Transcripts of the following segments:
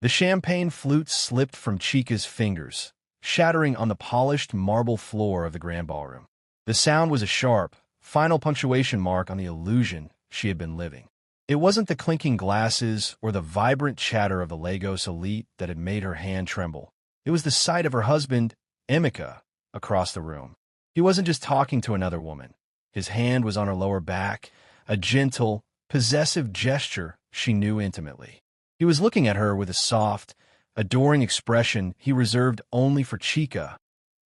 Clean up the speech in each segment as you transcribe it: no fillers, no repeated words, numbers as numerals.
The champagne flute slipped from Chika's fingers, shattering on the polished marble floor of the grand ballroom. The sound was a sharp, final punctuation mark on the illusion she had been living. It wasn't the clinking glasses or the vibrant chatter of the Lagos elite that had made her hand tremble. It was the sight of her husband, Emeka, across the room. He wasn't just talking to another woman. His hand was on her lower back, a gentle, possessive gesture she knew intimately. He was looking at her with a soft, adoring expression he reserved only for Chika,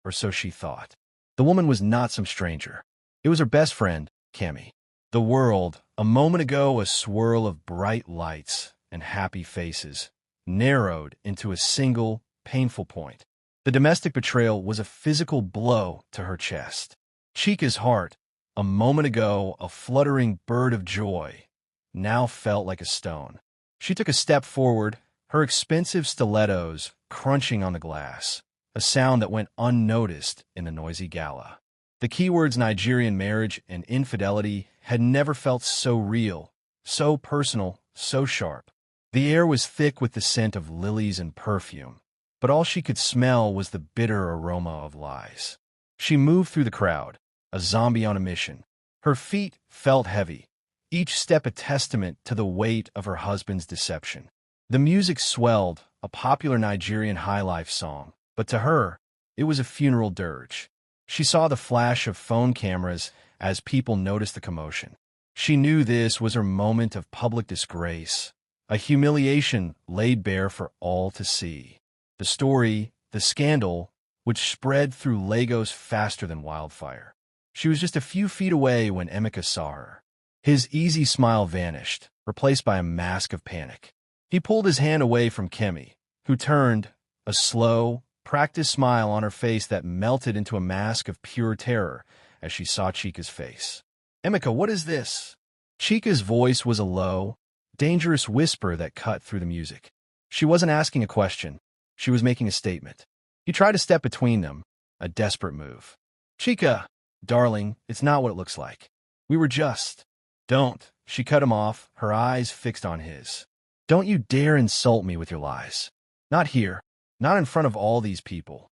or so she thought. The woman was not some stranger. It was her best friend, Kemi. The world, a moment ago a swirl of bright lights and happy faces, narrowed into a single, painful point. The domestic betrayal was a physical blow to her chest. Chika's heart, a moment ago a fluttering bird of joy, now felt like a stone. She took a step forward, her expensive stilettos crunching on the glass, a sound that went unnoticed in the noisy gala. The keywords Nigerian marriage and infidelity had never felt so real, so personal, so sharp. The air was thick with the scent of lilies and perfume, but all she could smell was the bitter aroma of lies. She moved through the crowd, a zombie on a mission. Her feet felt heavy, each step a testament to the weight of her husband's deception. The music swelled, a popular Nigerian highlife song, but to her, it was a funeral dirge. She saw the flash of phone cameras as people noticed the commotion. She knew this was her moment of public disgrace, a humiliation laid bare for all to see. The story, the scandal, which spread through Lagos faster than wildfire. She was just a few feet away when Emeka saw her. His easy smile vanished, replaced by a mask of panic. He pulled his hand away from Kemi, who turned, a slow, practiced smile on her face that melted into a mask of pure terror as she saw Chika's face. "Emeka, what is this?" Chika's voice was a low, dangerous whisper that cut through the music. She wasn't asking a question. She was making a statement. He tried to step between them, a desperate move. "Chika, darling, it's not what it looks like. We were just—" "Don't," she cut him off, her eyes fixed on his. "Don't you dare insult me with your lies. Not here, not in front of all these people."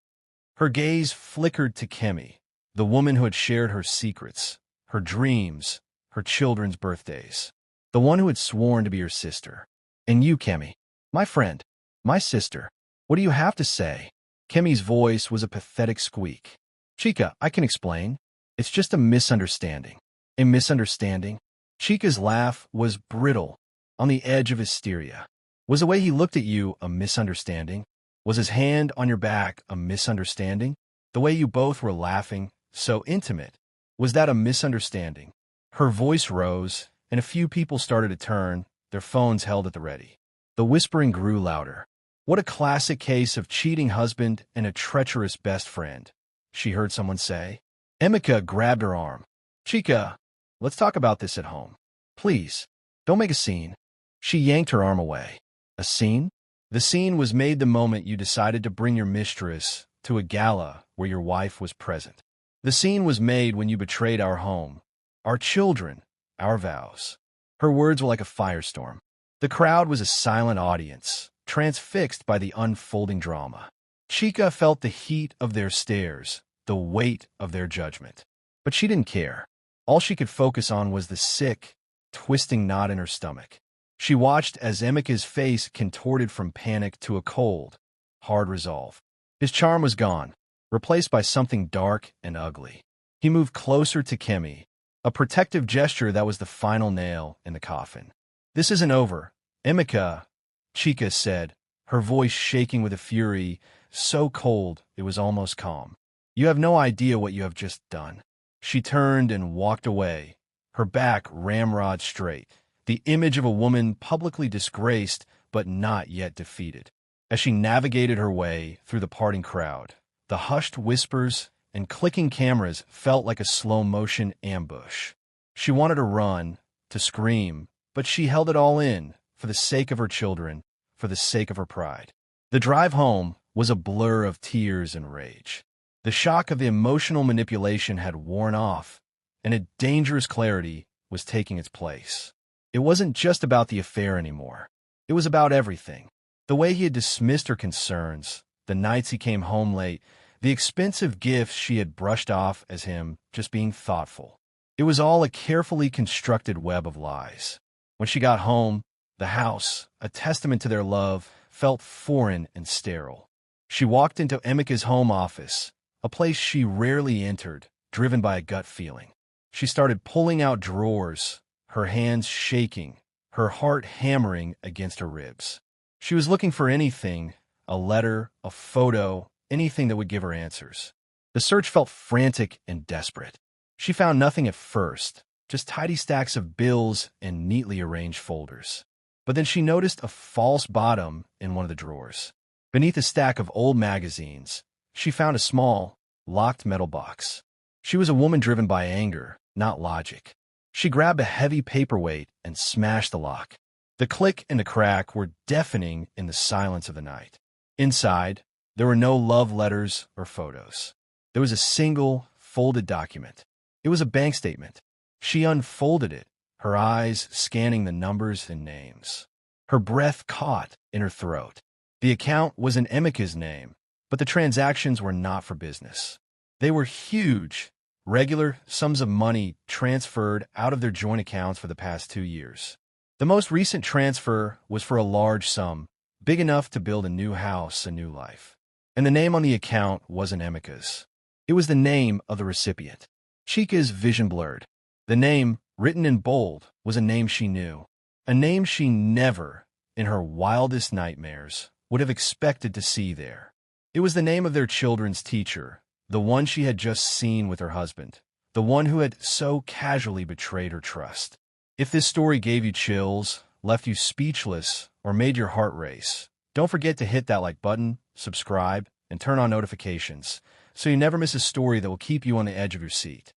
Her gaze flickered to Kemi, the woman who had shared her secrets, her dreams, her children's birthdays. The one who had sworn to be her sister. "And you, Kemi, my friend, my sister, what do you have to say?" Kemi's voice was a pathetic squeak. "Chika, I can explain. It's just a misunderstanding." "A misunderstanding?" Chika's laugh was brittle, on the edge of hysteria. "Was the way he looked at you a misunderstanding? Was his hand on your back a misunderstanding? The way you both were laughing, so intimate, was that a misunderstanding?" Her voice rose, and a few people started to turn, their phones held at the ready. The whispering grew louder. "What a classic case of cheating husband and a treacherous best friend," she heard someone say. Emeka grabbed her arm. "Chika, let's talk about this at home. Please, don't make a scene." She yanked her arm away. "A scene?" "The scene was made the moment you decided to bring your mistress to a gala where your wife was present. The scene was made when you betrayed our home, our children, our vows." Her words were like a firestorm. The crowd was a silent audience, transfixed by the unfolding drama. Chika felt the heat of their stares, the weight of their judgment. But she didn't care. All she could focus on was the sick, twisting knot in her stomach. She watched as Emeka's face contorted from panic to a cold, hard resolve. His charm was gone, replaced by something dark and ugly. He moved closer to Kemi, a protective gesture that was the final nail in the coffin. "This isn't over, Emeka," Chika said, her voice shaking with a fury so cold it was almost calm. "You have no idea what you have just done." She turned and walked away, her back ramrod straight, the image of a woman publicly disgraced but not yet defeated. As she navigated her way through the parting crowd, the hushed whispers and clicking cameras felt like a slow-motion ambush. She wanted to run, to scream, but she held it all in, for the sake of her children, for the sake of her pride. The drive home was a blur of tears and rage. The shock of the emotional manipulation had worn off, and a dangerous clarity was taking its place. It wasn't just about the affair anymore. It was about everything. The way he had dismissed her concerns, the nights he came home late, the expensive gifts she had brushed off as him just being thoughtful. It was all a carefully constructed web of lies. When she got home, the house, a testament to their love, felt foreign and sterile. She walked into Emika's home office, a place she rarely entered, driven by a gut feeling. She started pulling out drawers, her hands shaking, her heart hammering against her ribs. She was looking for anything, a letter, a photo, anything that would give her answers. The search felt frantic and desperate. She found nothing at first, just tidy stacks of bills and neatly arranged folders. But then she noticed a false bottom in one of the drawers. Beneath a stack of old magazines, she found a small, locked metal box. She was a woman driven by anger, not logic. She grabbed a heavy paperweight and smashed the lock. The click and the crack were deafening in the silence of the night. Inside, there were no love letters or photos. There was a single, folded document. It was a bank statement. She unfolded it, her eyes scanning the numbers and names. Her breath caught in her throat. The account was in Emika's name, but the transactions were not for business. They were huge, regular sums of money transferred out of their joint accounts for the past 2 years. The most recent transfer was for a large sum, big enough to build a new house, a new life. And the name on the account wasn't Emika's. It was the name of the recipient. Chika's vision blurred. The name, written in bold, was a name she knew. A name she never, in her wildest nightmares, would have expected to see there. It was the name of their children's teacher, the one she had just seen with her husband, the one who had so casually betrayed her trust. If this story gave you chills, left you speechless, or made your heart race, don't forget to hit that like button, subscribe, and turn on notifications so you never miss a story that will keep you on the edge of your seat.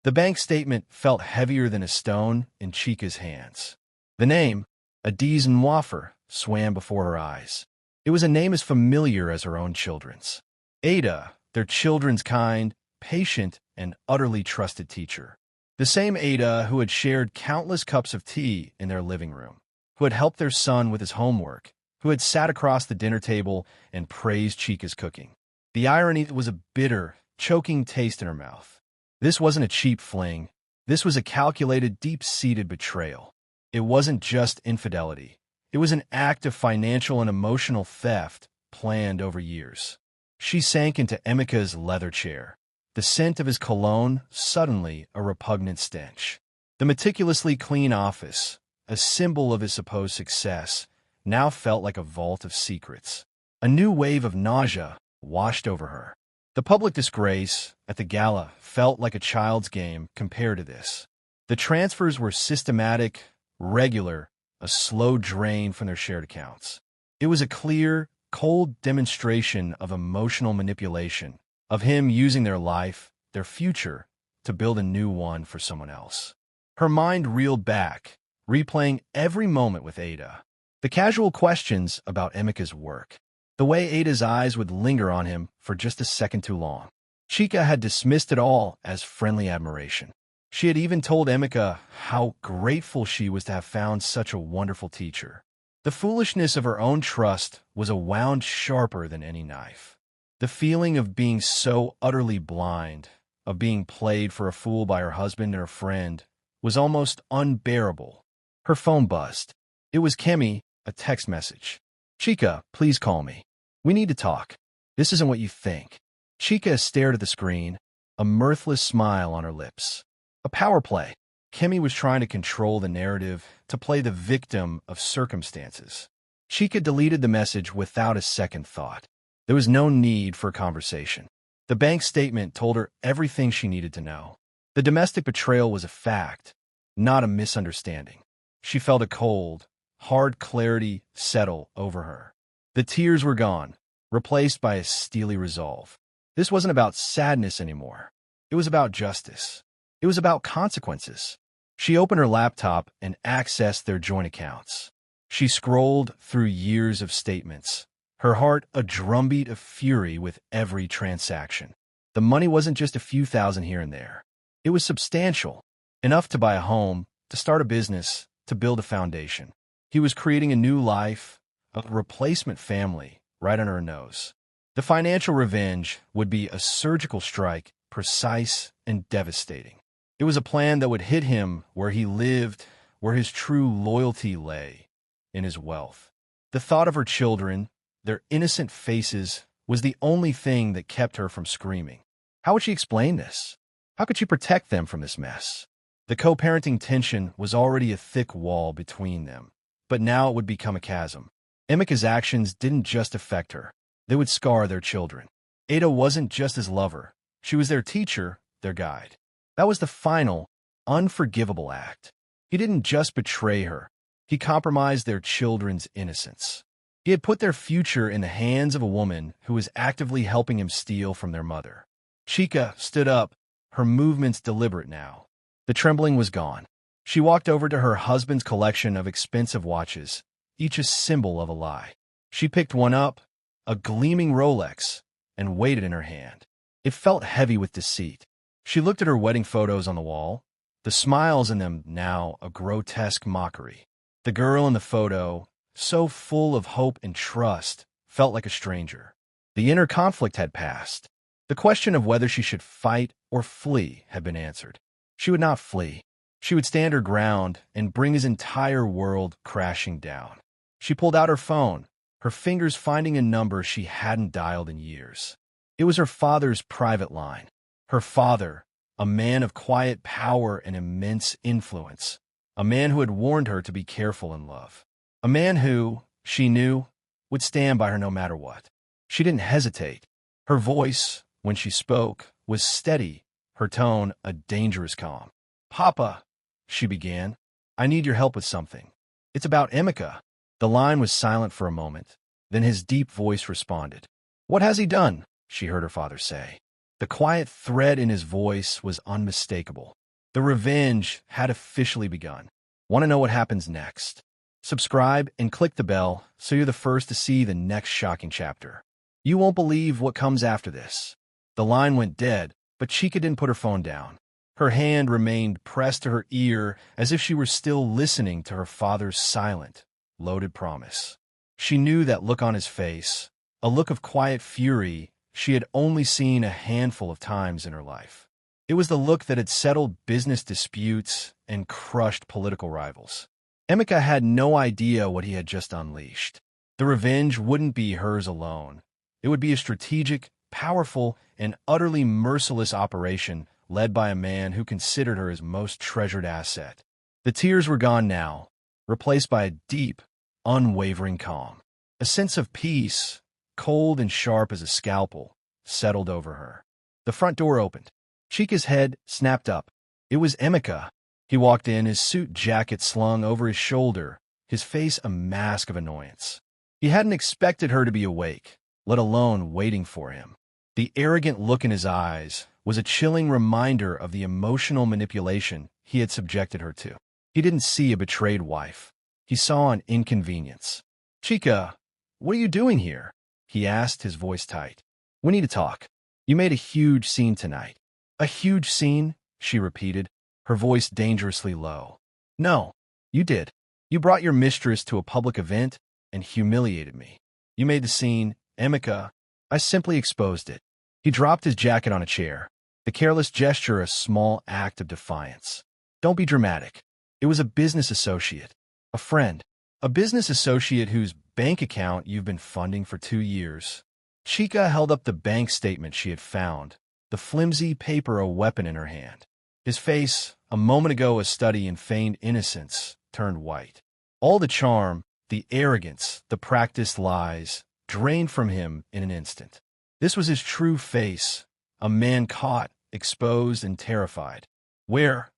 The bank statement felt heavier than a stone in Chika's hands. The name, Adiz Nwaffer, swam before her eyes. It was a name as familiar as her own children's. Ada, their children's kind, patient, and utterly trusted teacher. The same Ada who had shared countless cups of tea in their living room, who had helped their son with his homework, who had sat across the dinner table and praised Chika's cooking. The irony was a bitter, choking taste in her mouth. This wasn't a cheap fling. This was a calculated, deep-seated betrayal. It wasn't just infidelity. It was an act of financial and emotional theft planned over years. She sank into Emika's leather chair. The scent of his cologne, suddenly a repugnant stench. The meticulously clean office, a symbol of his supposed success, now felt like a vault of secrets. A new wave of nausea washed over her. The public disgrace at the gala felt like a child's game compared to this. The transfers were systematic, regular, a slow drain from their shared accounts. It was a clear, cold demonstration of emotional manipulation, of him using their life, their future, to build a new one for someone else. Her mind reeled back, replaying every moment with Ada. The casual questions about Emika's work. The way Ada's eyes would linger on him for just a second too long. Chika had dismissed it all as friendly admiration. She had even told Emika how grateful she was to have found such a wonderful teacher. The foolishness of her own trust was a wound sharper than any knife. The feeling of being so utterly blind, of being played for a fool by her husband and her friend, was almost unbearable. Her phone buzzed. It was Kemi, a text message. "Chika, please call me. We need to talk. This isn't what you think." Chika stared at the screen, a mirthless smile on her lips. A power play. Kemi was trying to control the narrative, to play the victim of circumstances. Chika deleted the message without a second thought. There was no need for a conversation. The bank statement told her everything she needed to know. The domestic betrayal was a fact, not a misunderstanding. She felt a cold, hard clarity settle over her. The tears were gone, replaced by a steely resolve. This wasn't about sadness anymore. It was about justice. It was about consequences. She opened her laptop and accessed their joint accounts. She scrolled through years of statements, her heart a drumbeat of fury with every transaction. The money wasn't just a few thousand here and there. It was substantial, enough to buy a home, to start a business, to build a foundation. He was creating a new life, a replacement family right under her nose. The financial revenge would be a surgical strike, precise and devastating. It was a plan that would hit him where he lived, where his true loyalty lay, in his wealth. The thought of her children, their innocent faces, was the only thing that kept her from screaming. How would she explain this? How could she protect them from this mess? The co-parenting tension was already a thick wall between them, but now it would become a chasm. Emeka's actions didn't just affect her. They would scar their children. Ada wasn't just his lover. She was their teacher, their guide. That was the final, unforgivable act. He didn't just betray her. He compromised their children's innocence. He had put their future in the hands of a woman who was actively helping him steal from their mother. Chika stood up, her movements deliberate now. The trembling was gone. She walked over to her husband's collection of expensive watches, each a symbol of a lie. She picked one up, a gleaming Rolex, and weighed it in her hand. It felt heavy with deceit. She looked at her wedding photos on the wall, the smiles in them now a grotesque mockery. The girl in the photo, so full of hope and trust, felt like a stranger. The inner conflict had passed. The question of whether she should fight or flee had been answered. She would not flee. She would stand her ground and bring his entire world crashing down. She pulled out her phone, her fingers finding a number she hadn't dialed in years. It was her father's private line. Her father, a man of quiet power and immense influence. A man who had warned her to be careful in love. A man who, she knew, would stand by her no matter what. She didn't hesitate. Her voice, when she spoke, was steady, her tone a dangerous calm. "Papa," she began, "I need your help with something. It's about Emeka." The line was silent for a moment. Then his deep voice responded. "What has he done?" she heard her father say. The quiet thread in his voice was unmistakable. The revenge had officially begun. Want to know what happens next? Subscribe and click the bell so you're the first to see the next shocking chapter. You won't believe what comes after this. The line went dead, but Chika didn't put her phone down. Her hand remained pressed to her ear as if she were still listening to her father's silent, loaded promise. She knew that look on his face, a look of quiet fury she had only seen a handful of times in her life. It was the look that had settled business disputes and crushed political rivals. Emeka had no idea what he had just unleashed. The revenge wouldn't be hers alone. It would be a strategic, powerful, and utterly merciless operation led by a man who considered her his most treasured asset. The tears were gone now, replaced by a deep, unwavering calm. A sense of peace, cold and sharp as a scalpel, settled over her. The front door opened. Chika's head snapped up. It was Emeka. He walked in, his suit jacket slung over his shoulder, his face a mask of annoyance. He hadn't expected her to be awake, let alone waiting for him. The arrogant look in his eyes was a chilling reminder of the emotional manipulation he had subjected her to. He didn't see a betrayed wife. He saw an inconvenience. "Chika, what are you doing here?" he asked, his voice tight. "We need to talk. You made a huge scene tonight." "A huge scene?" she repeated, her voice dangerously low. "No, you did. You brought your mistress to a public event and humiliated me. You made the scene, Emeka. I simply exposed it." He dropped his jacket on a chair, the careless gesture a small act of defiance. "Don't be dramatic. It was a business associate, a friend, a business associate whose bank account you've been funding for 2 years." Chika held up the bank statement she had found, the flimsy paper a weapon in her hand. His face, a moment ago a study in feigned innocence, turned white. All the charm, the arrogance, the practiced lies, drained from him in an instant. This was his true face, a man caught, exposed, and terrified. Where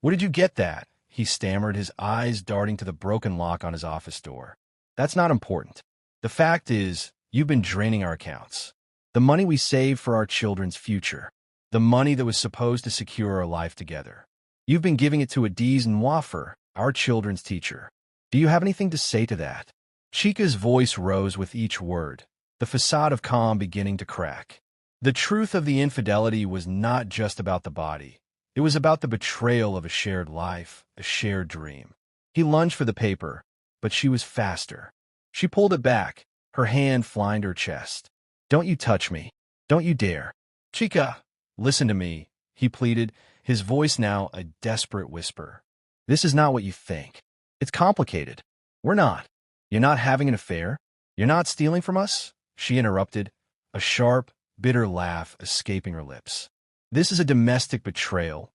did you get that?" he stammered, his eyes darting to the broken lock on his office door. "That's not important. The fact is, you've been draining our accounts. The money we saved for our children's future. The money that was supposed to secure our life together. You've been giving it to Adiz and Wafer, our children's teacher. Do you have anything to say to that?" Chika's voice rose with each word, the facade of calm beginning to crack. The truth of the infidelity was not just about the body. It was about the betrayal of a shared life, a shared dream. He lunged for the paper, but she was faster. She pulled it back, her hand flying to her chest. Don't you touch me. Don't you dare. Chika, listen to me, he pleaded, his voice now a desperate whisper. This is not what you think. It's complicated. We're not. You're not having an affair? You're not stealing from us? She interrupted, a sharp, bitter laugh escaping her lips. This is a domestic betrayal.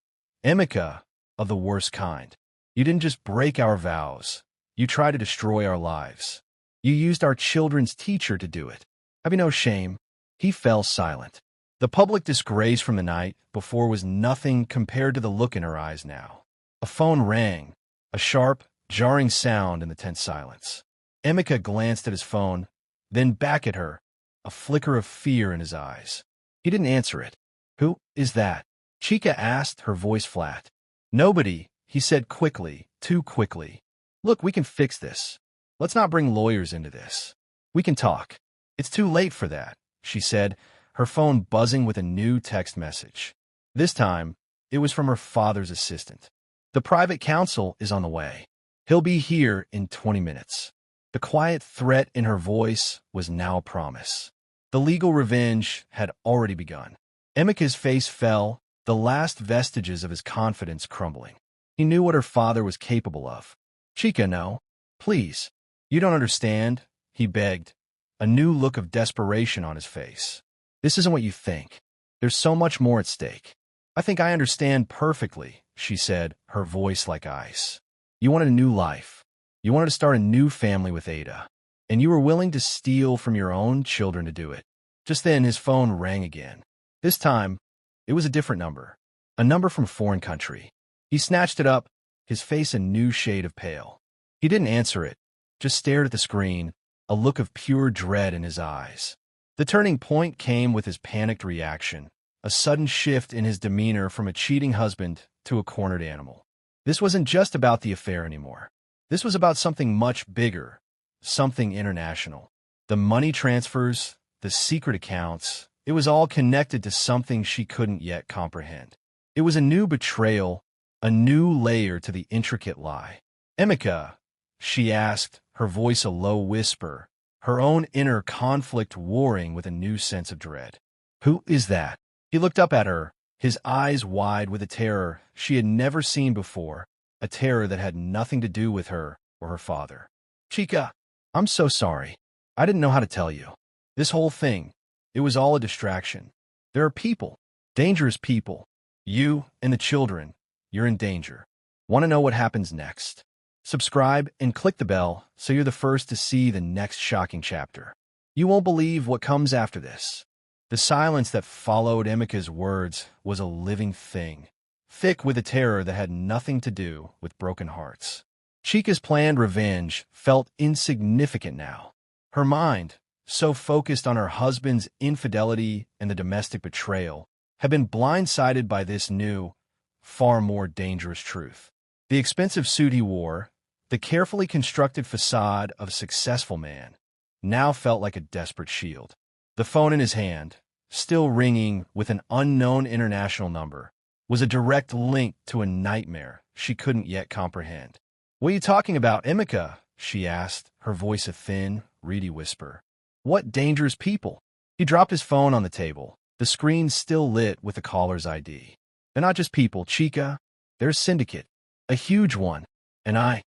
Emeka, of the worst kind. You didn't just break our vows. You tried to destroy our lives. You used our children's teacher to do it. Have you no shame? He fell silent. The public disgrace from the night before was nothing compared to the look in her eyes now. A phone rang, a sharp, jarring sound in the tense silence. Emeka glanced at his phone, then back at her, a flicker of fear in his eyes. He didn't answer it. Who is that? Chika asked, her voice flat. Nobody, he said quickly, too quickly. Look, we can fix this. Let's not bring lawyers into this. We can talk. It's too late for that, she said, her phone buzzing with a new text message. This time, it was from her father's assistant. The private counsel is on the way. He'll be here in 20 minutes. The quiet threat in her voice was now a promise. The legal revenge had already begun. Emeka's face fell, the last vestiges of his confidence crumbling. He knew what her father was capable of. Chika, no. Please. You don't understand, he begged, a new look of desperation on his face. This isn't what you think. There's so much more at stake. I think I understand perfectly, she said, her voice like ice. You wanted a new life. You wanted to start a new family with Ada. And you were willing to steal from your own children to do it. Just then, his phone rang again. This time, it was a different number. A number from a foreign country. He snatched it up, his face a new shade of pale. He didn't answer it, just stared at the screen, a look of pure dread in his eyes. The turning point came with his panicked reaction, a sudden shift in his demeanor from a cheating husband to a cornered animal. This wasn't just about the affair anymore. This was about something much bigger, something international. The money transfers, the secret accounts, it was all connected to something she couldn't yet comprehend. It was a new betrayal, a new layer to the intricate lie. Emeka, she asked, her voice a low whisper, her own inner conflict warring with a new sense of dread. Who is that? He looked up at her, his eyes wide with a terror she had never seen before, a terror that had nothing to do with her or her father. Chika, I'm so sorry. I didn't know how to tell you. This whole thing, it was all a distraction. There are people, dangerous people. You and the children, you're in danger. Want to know what happens next? Subscribe and click the bell so you're the first to see the next shocking chapter. You won't believe what comes after this. The silence that followed Emeka's words was a living thing, thick with a terror that had nothing to do with broken hearts. Chika's planned revenge felt insignificant now. Her mind, so focused on her husband's infidelity and the domestic betrayal, had been blindsided by this new, far more dangerous truth. The expensive suit he wore, the carefully constructed facade of a successful man, now felt like a desperate shield. The phone in his hand, still ringing with an unknown international number, was a direct link to a nightmare she couldn't yet comprehend. What are you talking about, Emeka? She asked, her voice a thin, reedy whisper. What dangerous people? He dropped his phone on the table, the screen still lit with the caller's ID. They're not just people, Chika. They're a syndicate, a huge one. And I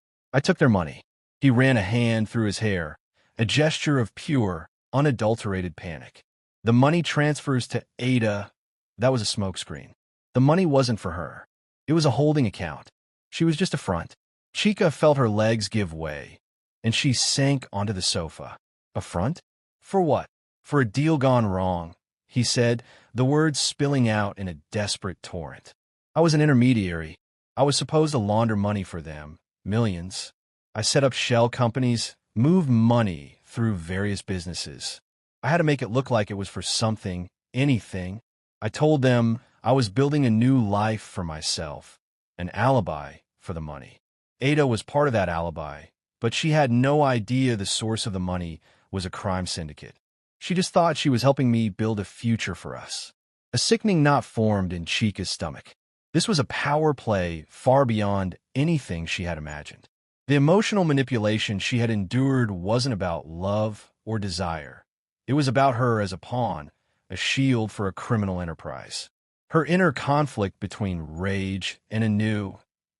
took their money. He ran a hand through his hair, a gesture of pure, unadulterated panic. The money transfers to Ada, that was a smokescreen. The money wasn't for her. It was a holding account. She was just a front. Chika felt her legs give way, and she sank onto the sofa. A front? For what? For a deal gone wrong, he said, the words spilling out in a desperate torrent. I was an intermediary. I was supposed to launder money for them, millions. I set up shell companies, moved money through various businesses. I had to make it look like it was for something, anything. I told them I was building a new life for myself, an alibi for the money. Ada was part of that alibi, but she had no idea the source of the money was a crime syndicate. She just thought she was helping me build a future for us. A sickening knot formed in Chika's stomach. This was a power play far beyond anything she had imagined. The emotional manipulation she had endured wasn't about love or desire. It was about her as a pawn, a shield for a criminal enterprise. Her inner conflict between rage and a new,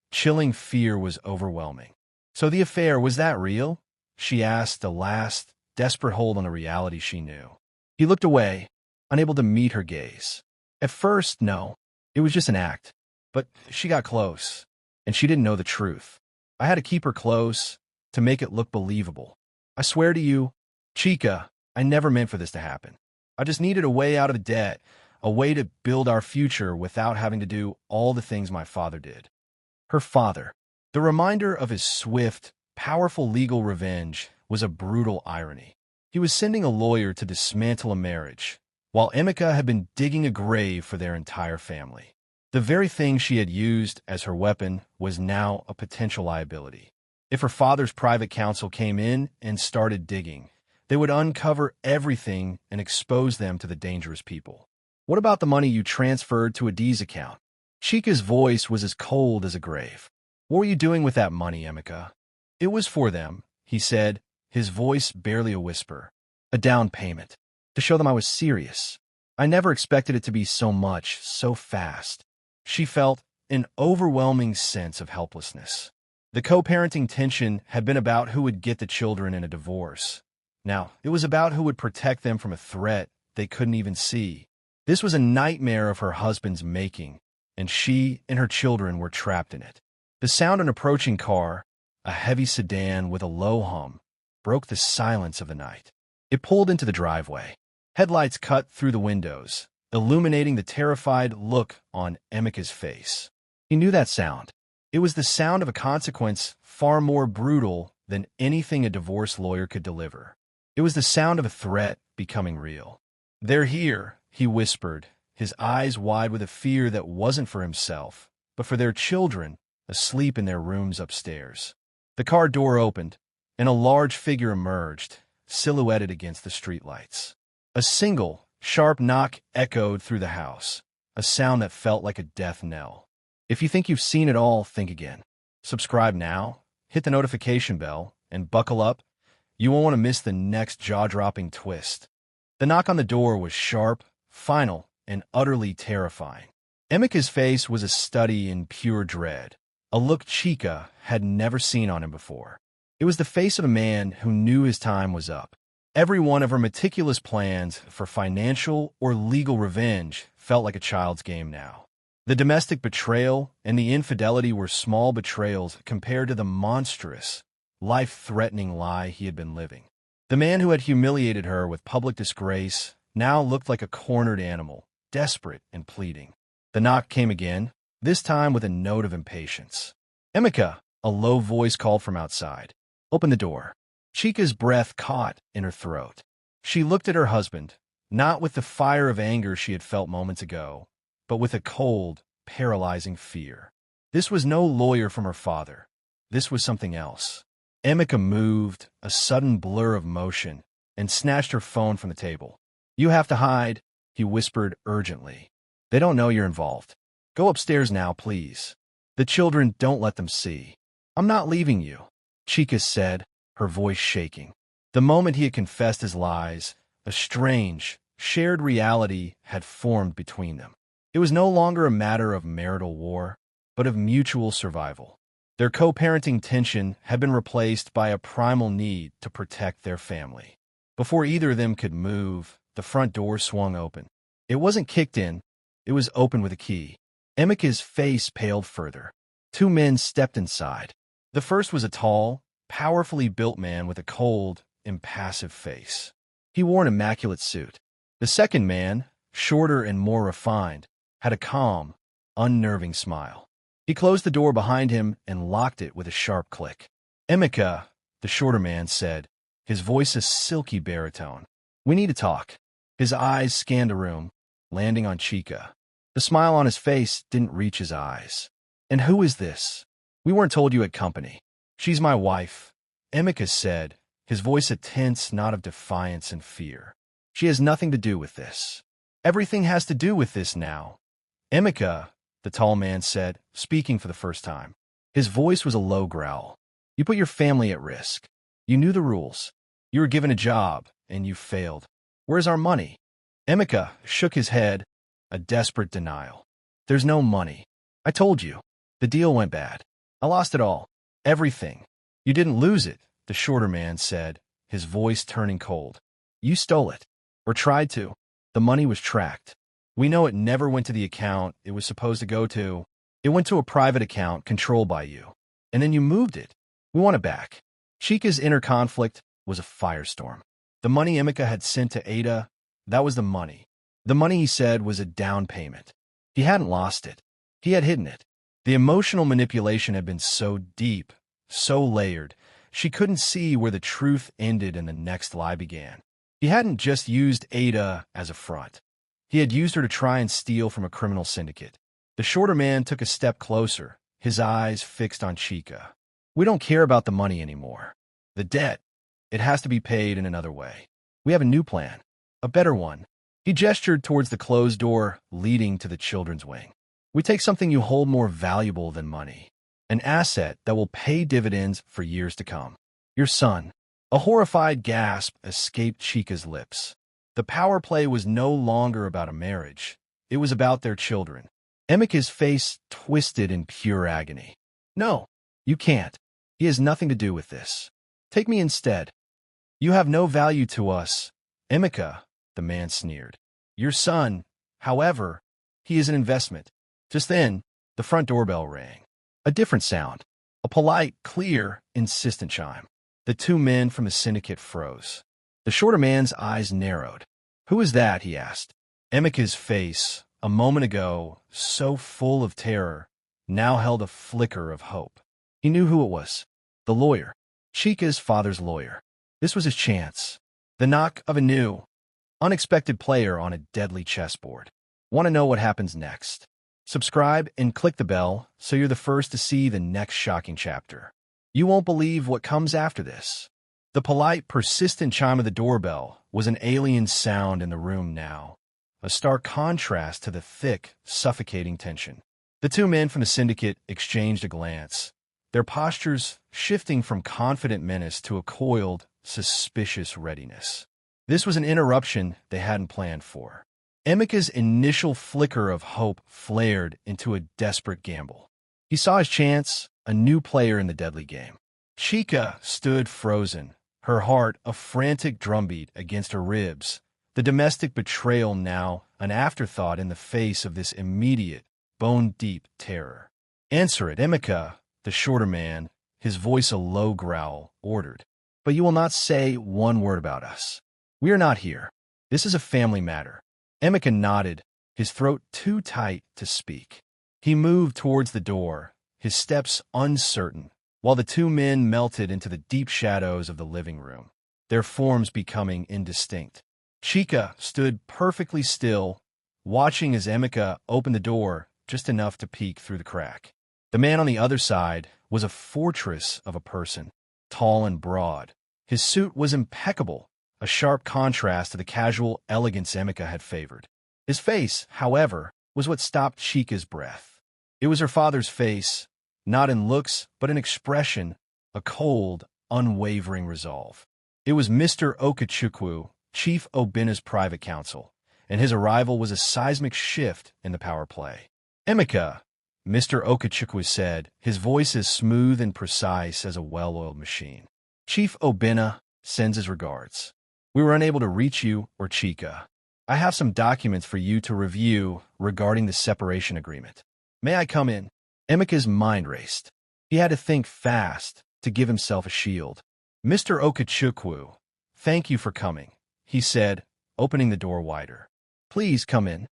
chilling fear was overwhelming. "So the affair, was that real?" she asked, a last, desperate hold on the reality she knew. He looked away, unable to meet her gaze. At first, no. It was just an act. But she got close, and she didn't know the truth. I had to keep her close to make it look believable. "I swear to you, Chika, I never meant for this to happen. I just needed a way out of debt, a way to build our future without having to do all the things my father did." Her father. The reminder of his swift, powerful legal revenge was a brutal irony. He was sending a lawyer to dismantle a marriage, while Emeka had been digging a grave for their entire family. The very thing she had used as her weapon was now a potential liability. If her father's private counsel came in and started digging, they would uncover everything and expose them to the dangerous people. "What about the money you transferred to a D's account?" Chika's voice was as cold as a grave. "What were you doing with that money, Emeka?" "It was for them," he said, his voice barely a whisper. "A down payment. To show them I was serious. I never expected it to be so much, so fast." She felt an overwhelming sense of helplessness. The co-parenting tension had been about who would get the children in a divorce. Now, it was about who would protect them from a threat they couldn't even see. This was a nightmare of her husband's making, and she and her children were trapped in it. The sound of an approaching car, a heavy sedan with a low hum, broke the silence of the night. It pulled into the driveway. Headlights cut through the windows, illuminating the terrified look on Emeka's face. He knew that sound. It was the sound of a consequence far more brutal than anything a divorce lawyer could deliver. It was the sound of a threat becoming real. "They're here," he whispered, his eyes wide with a fear that wasn't for himself, but for their children, asleep in their rooms upstairs. The car door opened, and a large figure emerged, silhouetted against the streetlights. A single, sharp knock echoed through the house, a sound that felt like a death knell. If you think you've seen it all, think again. Subscribe now, hit the notification bell, and buckle up. You won't want to miss the next jaw-dropping twist. The knock on the door was sharp, final, and utterly terrifying. Emeka's face was a study in pure dread, a look Chika had never seen on him before. It was the face of a man who knew his time was up. Every one of her meticulous plans for financial or legal revenge felt like a child's game now. The domestic betrayal and the infidelity were small betrayals compared to the monstrous, life-threatening lie he had been living. The man who had humiliated her with public disgrace now looked like a cornered animal, desperate and pleading. The knock came again, this time with a note of impatience. "Emeka," a low voice called from outside. "Open the door." Chika's breath caught in her throat. She looked at her husband, not with the fire of anger she had felt moments ago, but with a cold, paralyzing fear. This was no lawyer from her father. This was something else. Emeka moved, a sudden blur of motion, and snatched her phone from the table. "You have to hide," he whispered urgently. "They don't know you're involved. Go upstairs now, please. The children, don't let them see." "I'm not leaving you," Chika said, her voice shaking. The moment he had confessed his lies, a strange, shared reality had formed between them. It was no longer a matter of marital war, but of mutual survival. Their co-parenting tension had been replaced by a primal need to protect their family. Before either of them could move, the front door swung open. It wasn't kicked in, it was opened with a key. Emeka's face paled further. Two men stepped inside. The first was a tall, powerfully built man with a cold, impassive face. He wore an immaculate suit. The second man, shorter and more refined, had a calm, unnerving smile. He closed the door behind him and locked it with a sharp click. "Emeka," the shorter man said, his voice a silky baritone. "We need to talk." His eyes scanned the room, landing on Chika. The smile on his face didn't reach his eyes. "And who is this? We weren't told you had company." "She's my wife," Emeka said, his voice a tense knot of defiance and fear. "She has nothing to do with this." "Everything has to do with this now." "Emeka," the tall man said, speaking for the first time. His voice was a low growl. You put your family at risk. You knew the rules. You were given a job, and you failed. Where's our money? Emeka shook his head, a desperate denial. There's no money. I told you. The deal went bad. I lost it all. Everything. You didn't lose it, the shorter man said, his voice turning cold. You stole it. Or tried to. The money was tracked. We know it never went to the account it was supposed to go to. It went to a private account controlled by you. And then you moved it. We want it back. Chika's inner conflict was a firestorm. The money Emeka had sent to Ada, that was the money. The money, he said, was a down payment. He hadn't lost it. He had hidden it. The emotional manipulation had been so deep, so layered, she couldn't see where the truth ended and the next lie began. He hadn't just used Ada as a front. He had used her to try and steal from a criminal syndicate. The shorter man took a step closer, his eyes fixed on Chika. We don't care about the money anymore. The debt, it has to be paid in another way. We have a new plan, a better one. He gestured towards the closed door leading to the children's wing. We take something you hold more valuable than money, an asset that will pay dividends for years to come. Your son. A horrified gasp escaped Chika's lips. The power play was no longer about a marriage. It was about their children. Emeka's face twisted in pure agony. No, you can't. He has nothing to do with this. Take me instead. You have no value to us. Emeka, the man sneered. Your son, however, he is an investment. Just then, the front doorbell rang. A different sound. A polite, clear, insistent chime. The two men from the syndicate froze. The shorter man's eyes narrowed. Who is that? He asked. Emeka's face, a moment ago, so full of terror, now held a flicker of hope. He knew who it was. The lawyer. Chika's father's lawyer. This was his chance. The knock of a new, unexpected player on a deadly chessboard. Want to know what happens next? Subscribe and click the bell so you're the first to see the next shocking chapter. You won't believe what comes after this. The polite, persistent chime of the doorbell was an alien sound in the room now, a stark contrast to the thick, suffocating tension. The two men from the syndicate exchanged a glance, their postures shifting from confident menace to a coiled, suspicious readiness. This was an interruption they hadn't planned for. Emeka's initial flicker of hope flared into a desperate gamble. He saw his chance, a new player in the deadly game. Chika stood frozen, her heart a frantic drumbeat against her ribs, the domestic betrayal now an afterthought in the face of this immediate, bone-deep terror. Answer it, Emeka, the shorter man, his voice a low growl, ordered. But you will not say one word about us. We are not here. This is a family matter. Emeka nodded, his throat too tight to speak. He moved towards the door, his steps uncertain, while the two men melted into the deep shadows of the living room, their forms becoming indistinct. Chika stood perfectly still, watching as Emeka opened the door just enough to peek through the crack. The man on the other side was a fortress of a person, tall and broad. His suit was impeccable, a sharp contrast to the casual elegance Emeka had favored. His face, however, was what stopped Chika's breath. It was her father's face, not in looks, but in expression, a cold, unwavering resolve. It was Mr. Okechukwu, Chief Obina's private counsel, and his arrival was a seismic shift in the power play. Emeka, Mr. Okechukwu said, his voice as smooth and precise as a well-oiled machine. Chief Obina sends his regards. We were unable to reach you or Chika. I have some documents for you to review regarding the separation agreement. May I come in? Emeka's mind raced. He had to think fast to give himself a shield. Mr. Okechukwu, thank you for coming, he said, opening the door wider. Please come in.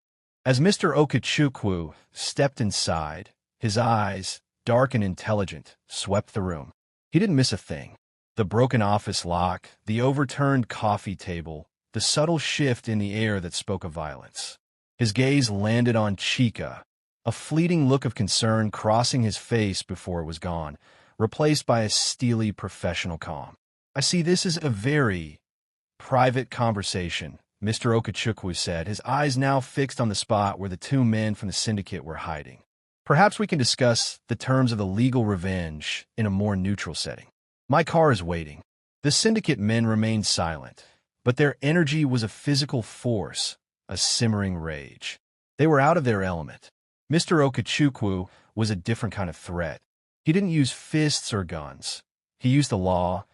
As Mr. Okechukwu stepped inside, his eyes, dark and intelligent, swept the room. He didn't miss a thing. The broken office lock, the overturned coffee table, the subtle shift in the air that spoke of violence. His gaze landed on Chika, a fleeting look of concern crossing his face before it was gone, replaced by a steely professional calm. I see this is a very private conversation, Mr. Okechukwu said, his eyes now fixed on the spot where the two men from the syndicate were hiding. Perhaps we can discuss the terms of the legal revenge in a more neutral setting. My car is waiting. The syndicate men remained silent, but their energy was a physical force, a simmering rage. They were out of their element. Mr. Okachukwu was a different kind of threat. He didn't use fists or guns. He used the law,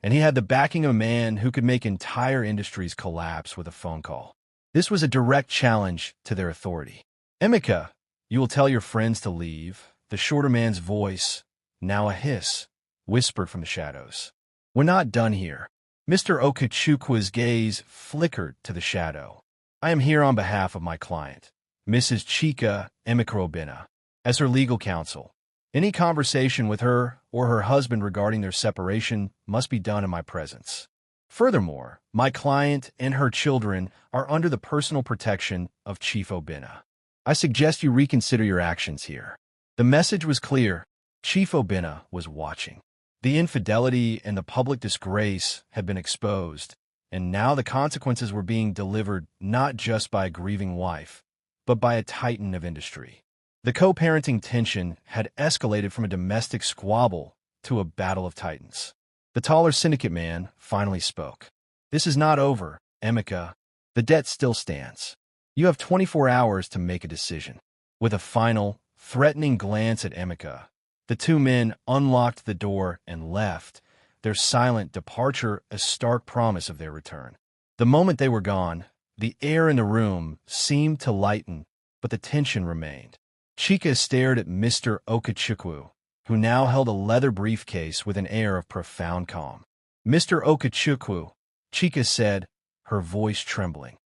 and he had the backing of a man who could make entire industries collapse with a phone call. This was a direct challenge to their authority. Emeka, you will tell your friends to leave. The shorter man's voice, now a hiss, whispered from the shadows. We're not done here. Mr. Okachukwu's gaze flickered to the shadow. I am here on behalf of my client, Mrs. Chika Emeka, as her legal counsel. Any conversation with her or her husband regarding their separation must be done in my presence. Furthermore, my client and her children are under the personal protection of Chief Obinna. I suggest you reconsider your actions here. The message was clear. Chief Obinna was watching. The infidelity and the public disgrace had been exposed, and now the consequences were being delivered not just by a grieving wife, but by a titan of industry. The co-parenting tension had escalated from a domestic squabble to a battle of titans. The taller syndicate man finally spoke. This is not over, Emeka. The debt still stands. You have 24 hours to make a decision. With a final, threatening glance at Emeka, the two men unlocked the door and left, their silent departure a stark promise of their return. The moment they were gone, the air in the room seemed to lighten, but the tension remained. Chika stared at Mr. Okachukwu, who now held a leather briefcase with an air of profound calm. Mr. Okachukwu, Chika said, her voice trembling.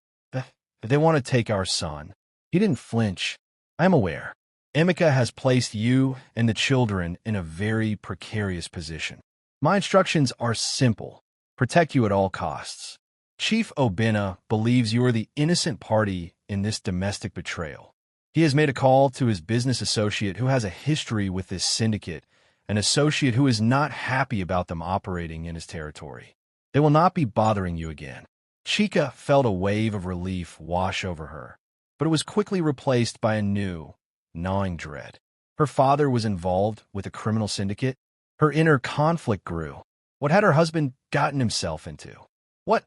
They want to take our son. He didn't flinch. I am aware. Emeka has placed you and the children in a very precarious position. My instructions are simple. Protect you at all costs. Chief Obinna believes you are the innocent party in this domestic betrayal. He has made a call to his business associate who has a history with this syndicate, an associate who is not happy about them operating in his territory. They will not be bothering you again. Chika felt a wave of relief wash over her, but it was quickly replaced by a new, gnawing dread. Her father was involved with a criminal syndicate. Her inner conflict grew. What had her husband gotten himself into? What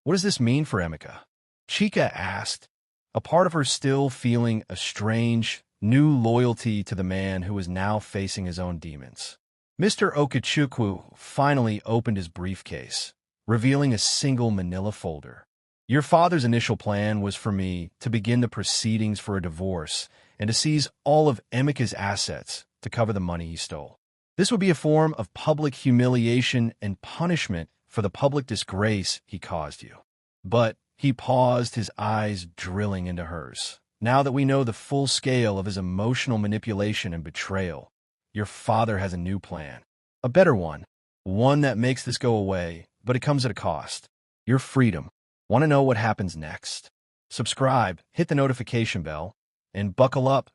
does this mean for Emeka? Chika asked, a part of her still feeling a strange, new loyalty to the man who was now facing his own demons. Mr. Okachukwu finally opened his briefcase, revealing a single manila folder. Your father's initial plan was for me to begin the proceedings for a divorce and to seize all of Emeka's assets to cover the money he stole. This would be a form of public humiliation and punishment for the public disgrace he caused you. But he paused, his eyes drilling into hers. Now that we know the full scale of his emotional manipulation and betrayal, your father has a new plan. A better one. One that makes this go away, but it comes at a cost. Your freedom. Want to know what happens next? Subscribe, hit the notification bell, and buckle up.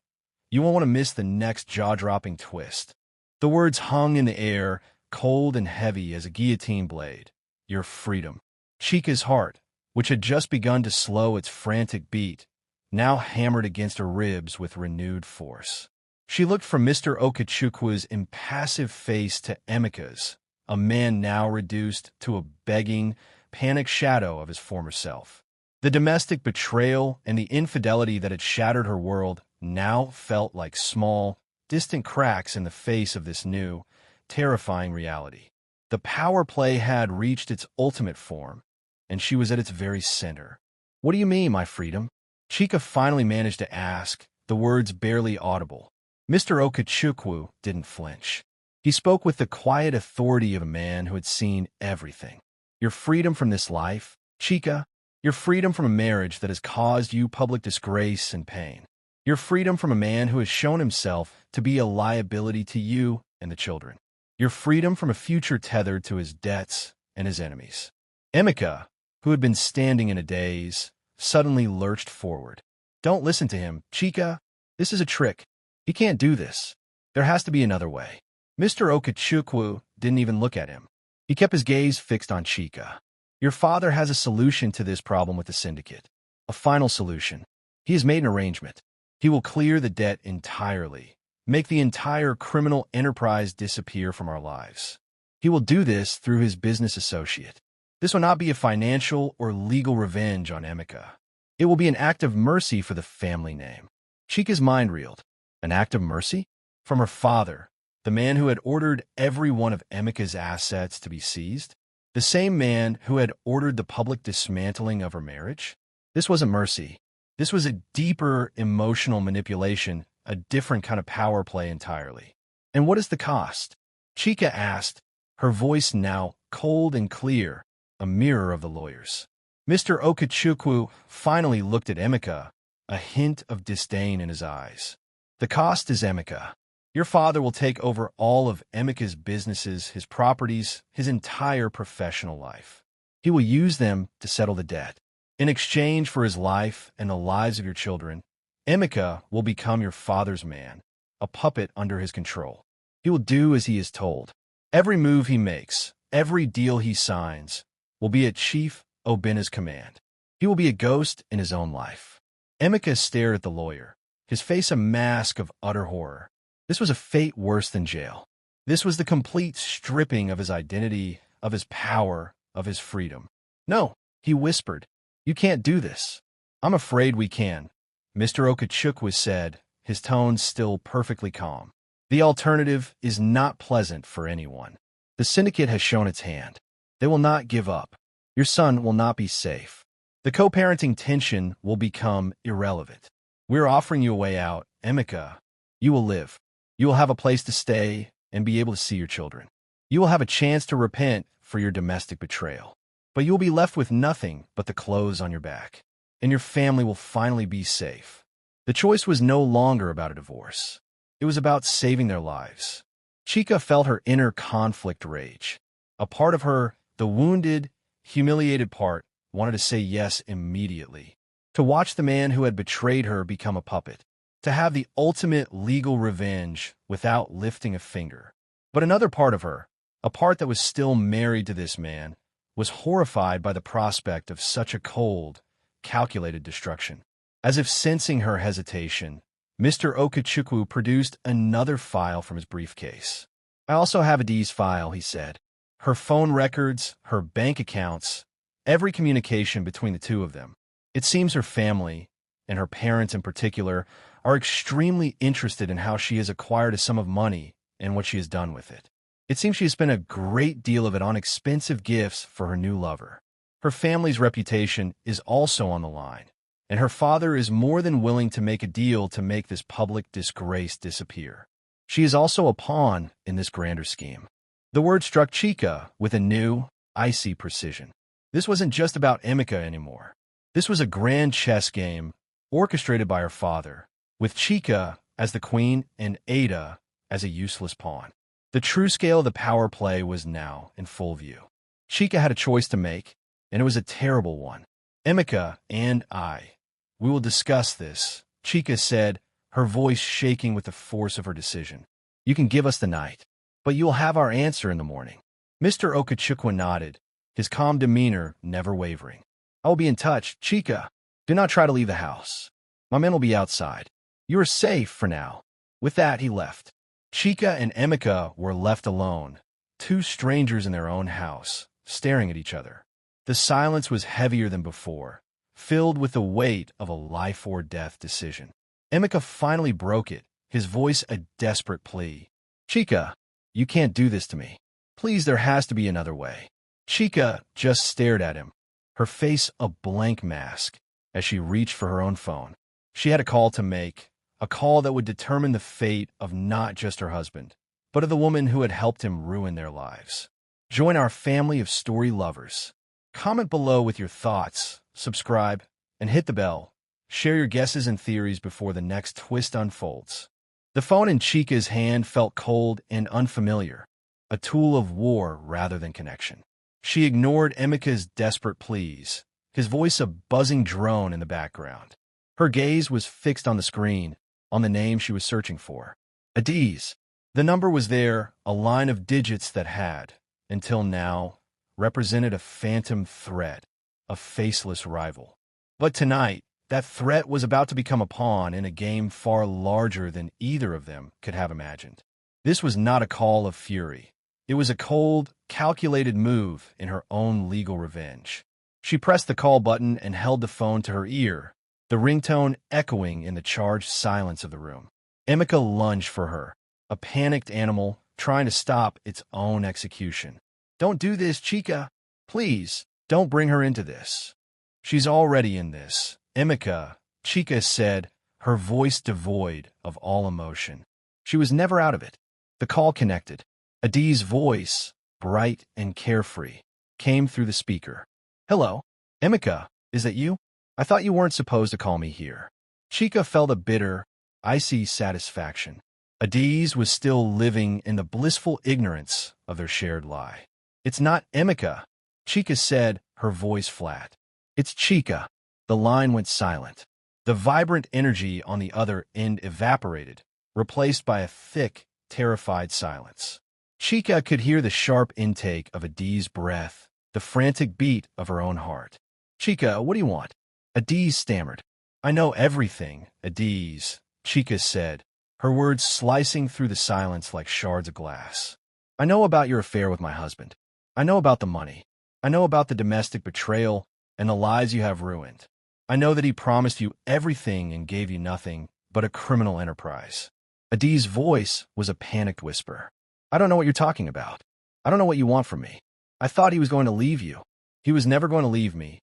You won't want to miss the next jaw-dropping twist. The words hung in the air, cold and heavy as a guillotine blade. Your freedom. Chika's heart, which had just begun to slow its frantic beat, now hammered against her ribs with renewed force. She looked from Mr. Okachukwu's impassive face to Emeka's, a man now reduced to a begging, panicked shadow of his former self. The domestic betrayal and the infidelity that had shattered her world now felt like small, distant cracks in the face of this new, terrifying reality. The power play had reached its ultimate form, and she was at its very center. What do you mean, my freedom? Chika finally managed to ask, the words barely audible. Mr. Okachukwu didn't flinch. He spoke with the quiet authority of a man who had seen everything. Your freedom from this life, Chika, your freedom from a marriage that has caused you public disgrace and pain. Your freedom from a man who has shown himself to be a liability to you and the children. Your freedom from a future tethered to his debts and his enemies. Emeka, who had been standing in a daze, suddenly lurched forward. Don't listen to him, Chika. This is a trick. He can't do this. There has to be another way. Mr. Okachukwu didn't even look at him. He kept his gaze fixed on Chika. Your father has a solution to this problem with the syndicate. A final solution. He has made an arrangement. He will clear the debt entirely, make the entire criminal enterprise disappear from our lives. He will do this through his business associate. This will not be a financial or legal revenge on Emeka. It will be an act of mercy for the family name. Chika's mind reeled. An act of mercy? From her father, the man who had ordered every one of Emeka's assets to be seized? The same man who had ordered the public dismantling of her marriage? This wasn't mercy. This was a deeper emotional manipulation, a different kind of power play entirely. And what is the cost? Chika asked, her voice now cold and clear, a mirror of the lawyer's. Mr. Okechukwu finally looked at Emeka, a hint of disdain in his eyes. The cost is Emeka. Your father will take over all of Emeka's businesses, his properties, his entire professional life. He will use them to settle the debt. In exchange for his life and the lives of your children, Emeka will become your father's man, a puppet under his control. He will do as he is told. Every move he makes, every deal he signs, will be at Chief Obina's command. He will be a ghost in his own life. Emeka stared at the lawyer, his face a mask of utter horror. This was a fate worse than jail. This was the complete stripping of his identity, of his power, of his freedom. No, he whispered. You can't do this. I'm afraid we can, Mr. Okechukwu said, his tone still perfectly calm. The alternative is not pleasant for anyone. The syndicate has shown its hand. They will not give up. Your son will not be safe. The co-parenting tension will become irrelevant. We're offering you a way out, Emeka. You will live. You will have a place to stay and be able to see your children. You will have a chance to repent for your domestic betrayal. But you will be left with nothing but the clothes on your back. And your family will finally be safe. The choice was no longer about a divorce. It was about saving their lives. Chika felt her inner conflict rage. A part of her, the wounded, humiliated part, wanted to say yes immediately. To watch the man who had betrayed her become a puppet. To have the ultimate legal revenge without lifting a finger. But another part of her, a part that was still married to this man, was horrified by the prospect of such a cold, calculated destruction. As if sensing her hesitation, Mr. Okechukwu produced another file from his briefcase. I also have a D's file, he said. Her phone records, her bank accounts, every communication between the two of them. It seems her family, and her parents in particular, are extremely interested in how she has acquired a sum of money and what she has done with it. It seems she has spent a great deal of it on expensive gifts for her new lover. Her family's reputation is also on the line, and her father is more than willing to make a deal to make this public disgrace disappear. She is also a pawn in this grander scheme. The word struck Chika with a new, icy precision. This wasn't just about Emeka anymore. This was a grand chess game orchestrated by her father, with Chika as the queen and Ada as a useless pawn. The true scale of the power play was now in full view. Chika had a choice to make, and it was a terrible one. Emeka and I, we will discuss this, Chika said, her voice shaking with the force of her decision. You can give us the night, but you will have our answer in the morning. Mr. Okechukwu nodded, his calm demeanor never wavering. I will be in touch, Chika. Do not try to leave the house. My men will be outside. You are safe for now. With that, he left. Chika and Emeka were left alone, two strangers in their own house, staring at each other. The silence was heavier than before, filled with the weight of a life-or-death decision. Emeka finally broke it, his voice a desperate plea. Chika, you can't do this to me. Please, there has to be another way. Chika just stared at him, her face a blank mask, as she reached for her own phone. She had a call to make, a call that would determine the fate of not just her husband, but of the woman who had helped him ruin their lives. Join our family of story lovers. Comment below with your thoughts, subscribe, and hit the bell. Share your guesses and theories before the next twist unfolds. The phone in Chika's hand felt cold and unfamiliar, a tool of war rather than connection. She ignored Emeka's desperate pleas, his voice a buzzing drone in the background. Her gaze was fixed on the screen, on the name she was searching for. Adiz. The number was there, a line of digits that had, until now, represented a phantom threat, a faceless rival. But tonight, that threat was about to become a pawn in a game far larger than either of them could have imagined. This was not a call of fury. It was a cold, calculated move in her own legal revenge. She pressed the call button and held the phone to her ear, the ringtone echoing in the charged silence of the room. Emeka lunged for her, a panicked animal trying to stop its own execution. "Don't do this, Chika. Please, don't bring her into this." "She's already in this, Emeka," Chika said, her voice devoid of all emotion. She was never out of it. The call connected. Adi's voice, bright and carefree, came through the speaker. "Hello, Emeka, is that you? I thought you weren't supposed to call me here." Chika felt a bitter, icy satisfaction. Adi's was still living in the blissful ignorance of their shared lie. "It's not Emeka," Chika said, her voice flat. "It's Chika." The line went silent. The vibrant energy on the other end evaporated, replaced by a thick, terrified silence. Chika could hear the sharp intake of Adi's breath, the frantic beat of her own heart. "Chika, what do you want?" Adi's stammered. "I know everything, Adi's," Chika said, her words slicing through the silence like shards of glass. "I know about your affair with my husband. I know about the money. I know about the domestic betrayal and the lives you have ruined. I know that he promised you everything and gave you nothing but a criminal enterprise." Adi's voice was a panicked whisper. "I don't know what you're talking about. I don't know what you want from me. I thought he was going to leave you. He was never going to leave me."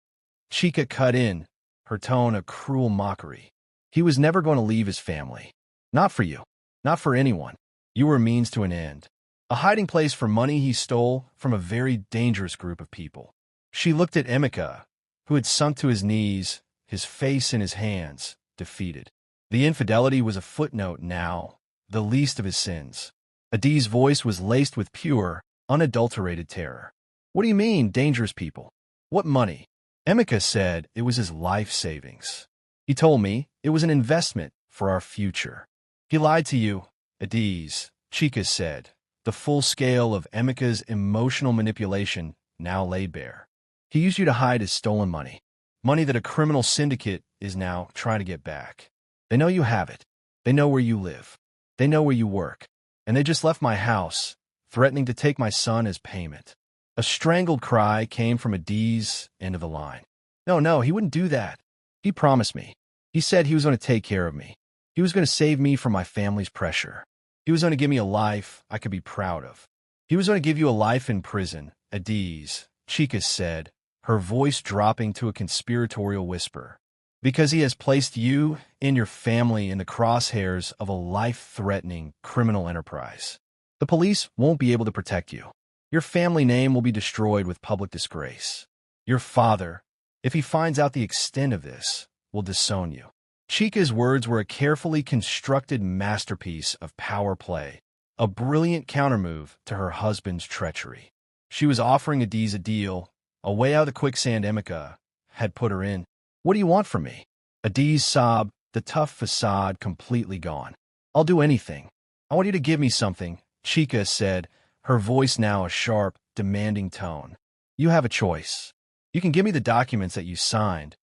Chika cut in, her tone a cruel mockery. "He was never going to leave his family. Not for you. Not for anyone. You were a means to an end. A hiding place for money he stole from a very dangerous group of people." She looked at Emeka, who had sunk to his knees, his face in his hands, defeated. The infidelity was a footnote now, the least of his sins. Adi's voice was laced with pure, unadulterated terror. "What do you mean, dangerous people? What money?" Emeka said it was his life savings. "He told me it was an investment for our future." "He lied to you, Adi's," Chika said, the full scale of Emeka's emotional manipulation now laid bare. "He used you to hide his stolen money, money that a criminal syndicate is now trying to get back. They know you have it. They know where you live. They know where you work. And they just left my house, threatening to take my son as payment." A strangled cry came from Adi's end of the line. No, he wouldn't do that. He promised me. He said he was going to take care of me. He was going to save me from my family's pressure. He was going to give me a life I could be proud of. He was going to give you a life in prison, Adi's," Chika said, her voice dropping to a conspiratorial whisper. "Because he has placed you and your family in the crosshairs of a life-threatening criminal enterprise. The police won't be able to protect you. Your family name will be destroyed with public disgrace. Your father, if he finds out the extent of this, will disown you." Chika's words were a carefully constructed masterpiece of power play, a brilliant countermove to her husband's treachery. She was offering Adi's a deal, a way out of the quicksand Emeka had put her in. "What do you want from me?" Adi's sob, the tough facade completely gone. "I'll do anything. I want you to give me something," Chika said, her voice now a sharp, demanding tone. "You have a choice. You can give me the documents that you signed,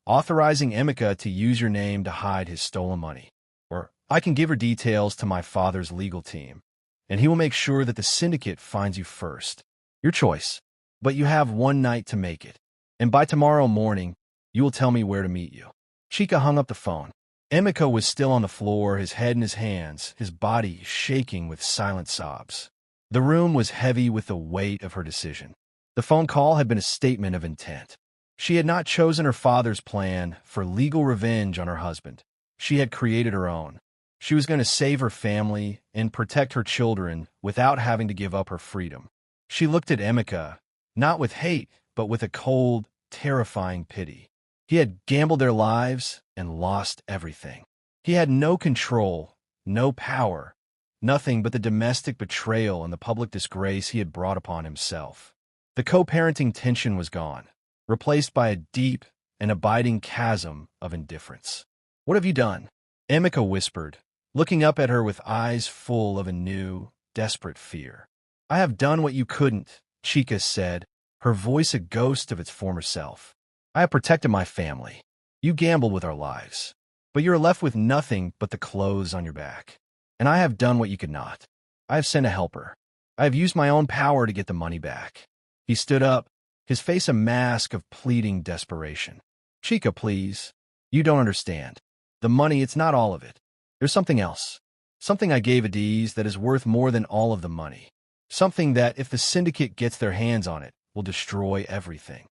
authorizing Emeka to use your name to hide his stolen money. Or I can give her details to my father's legal team, and he will make sure that the syndicate finds you first. Your choice. But you have one night to make it. And by tomorrow morning, you will tell me where to meet you." Chika hung up the phone. Emeka was still on the floor, his head in his hands, his body shaking with silent sobs. The room was heavy with the weight of her decision. The phone call had been a statement of intent. She had not chosen her father's plan for legal revenge on her husband. She had created her own. She was going to save her family and protect her children without having to give up her freedom. She looked at Emeka, not with hate, but with a cold, terrifying pity. He had gambled their lives and lost everything. He had no control, no power, nothing but the domestic betrayal and the public disgrace he had brought upon himself. The co-parenting tension was gone, replaced by a deep and abiding chasm of indifference. "What have you done?" Emeka whispered, looking up at her with eyes full of a new, desperate fear. "I have done what you couldn't," Chika said, her voice a ghost of its former self. "I have protected my family. You gambled with our lives, but you're left with nothing but the clothes on your back. And I have done what you could not. I have sent a helper. I have used my own power to get the money back. He stood up, his face a mask of pleading desperation. Chika, please. You don't understand. The money, it's not all of it. There's something else. Something I gave Adiz that is worth more than all of the money. Something that, if the syndicate gets their hands on it, will destroy everything.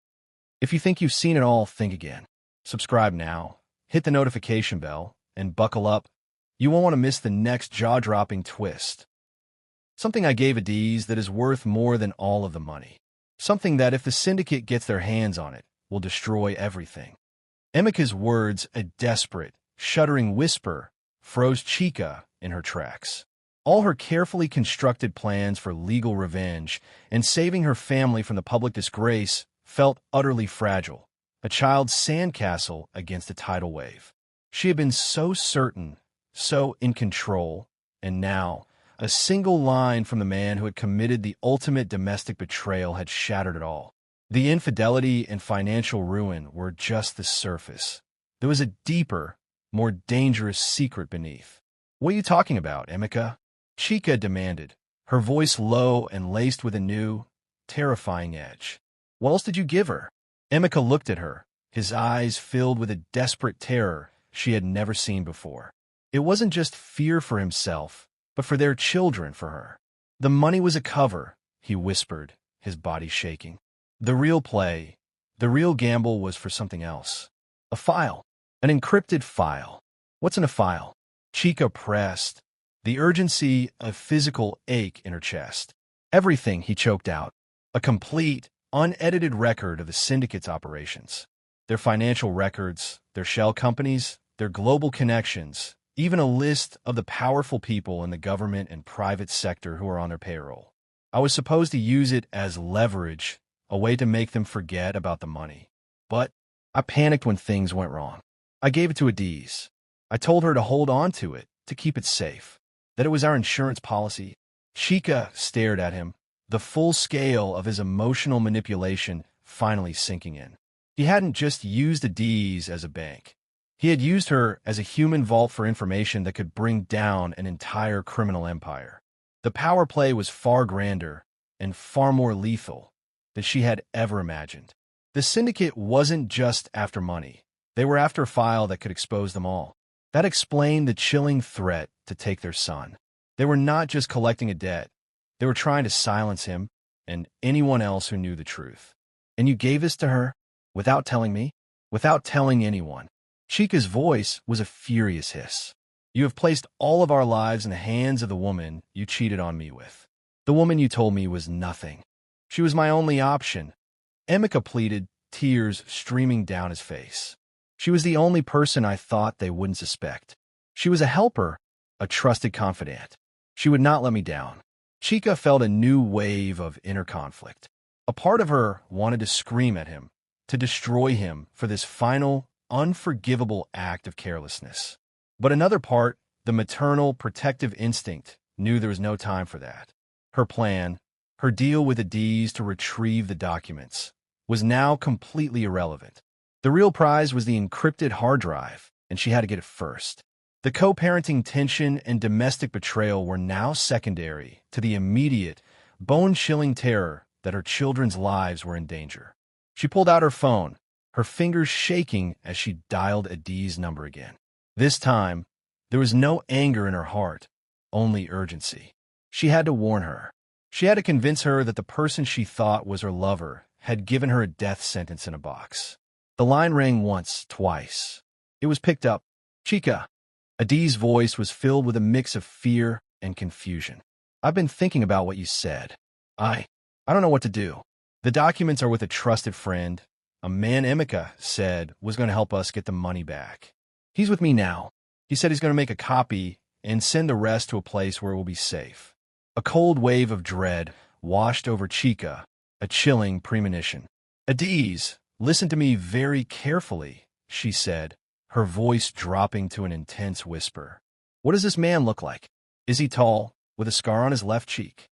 If you think you've seen it all, think again. Subscribe now, hit the notification bell, and buckle up. You won't want to miss the next jaw-dropping twist. Something I gave Adiz that is worth more than all of the money. Something that, if the syndicate gets their hands on it, will destroy everything. Emika's words, a desperate, shuddering whisper, froze Chika in her tracks. All her carefully constructed plans for legal revenge and saving her family from the public disgrace felt utterly fragile, a child's sandcastle against a tidal wave. She had been so certain, so in control, and now, a single line from the man who had committed the ultimate domestic betrayal had shattered it all. The infidelity and financial ruin were just the surface. There was a deeper, more dangerous secret beneath. What are you talking about, Emika? Chika demanded, her voice low and laced with a new, terrifying edge. What else did you give her? Emika looked at her, his eyes filled with a desperate terror she had never seen before. It wasn't just fear for himself, but for their children, for her. The money was a cover, he whispered, his body shaking. The real play, the real gamble was for something else. A file. An encrypted file. What's in a file? Chika pressed, the urgency of physical ache in her chest. Everything, he choked out. A complete, unedited record of the syndicate's operations. Their financial records, their shell companies, their global connections, even a list of the powerful people in the government and private sector who are on their payroll. I was supposed to use it as leverage, a way to make them forget about the money. But I panicked when things went wrong. I gave it to Adiz. I told her to hold on to it, to keep it safe, that it was our insurance policy. Chika stared at him, the full scale of his emotional manipulation finally sinking in. He hadn't just used Adiz as a bank. He had used her as a human vault for information that could bring down an entire criminal empire. The power play was far grander and far more lethal than she had ever imagined. The syndicate wasn't just after money. They were after a file that could expose them all. That explained the chilling threat to take their son. They were not just collecting a debt. They were trying to silence him and anyone else who knew the truth. And you gave this to her without telling me? Without telling anyone. Chika's voice was a furious hiss. You have placed all of our lives in the hands of the woman you cheated on me with. The woman you told me was nothing. She was my only option. Emika pleaded, tears streaming down his face. She was the only person I thought they wouldn't suspect. She was a helper, a trusted confidant. She would not let me down. Chika felt a new wave of inner conflict. A part of her wanted to scream at him, to destroy him for this final, unforgivable act of carelessness. But another part, the maternal, protective instinct, knew there was no time for that. Her plan, her deal with Adiz to retrieve the documents, was now completely irrelevant. The real prize was the encrypted hard drive, and she had to get it first. The co-parenting tension and domestic betrayal were now secondary to the immediate, bone-chilling terror that her children's lives were in danger. She pulled out her phone, her fingers shaking as she dialed Adiz's number again. This time, there was no anger in her heart, only urgency. She had to warn her. She had to convince her that the person she thought was her lover had given her a death sentence in a box. The line rang once, twice. It was picked up. Chika. Adiz's voice was filled with a mix of fear and confusion. I've been thinking about what you said. I don't know what to do. The documents are with a trusted friend, a man Emika said was going to help us get the money back. He's with me now. He said he's going to make a copy and send the rest to a place where it will be safe. A cold wave of dread washed over Chika, a chilling premonition. Adiz, listen to me very carefully, she said, her voice dropping to an intense whisper. What does this man look like? Is he tall, with a scar on his left cheek?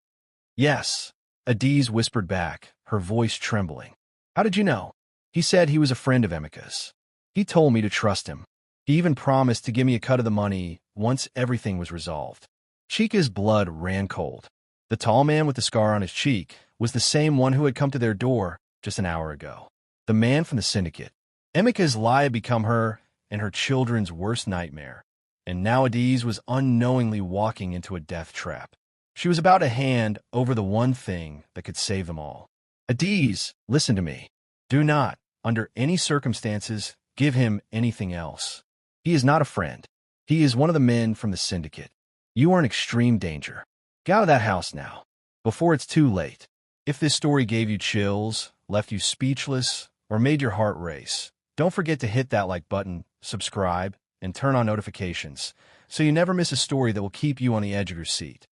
Yes, Adiz whispered back, her voice trembling. How did you know? He said he was a friend of Emika's. He told me to trust him. He even promised to give me a cut of the money once everything was resolved. Chika's blood ran cold. The tall man with the scar on his cheek was the same one who had come to their door just an hour ago. The man from the syndicate. Emika's lie had become her and her children's worst nightmare, and now Adiz was unknowingly walking into a death trap. She was about to hand over the one thing that could save them all. Adiz, listen to me. Do not, under any circumstances, give him anything else. He is not a friend. He is one of the men from the syndicate. You are in extreme danger. Get out of that house now, before it's too late. If this story gave you chills, left you speechless, or made your heart race, don't forget to hit that like button, subscribe, and turn on notifications so you never miss a story that will keep you on the edge of your seat.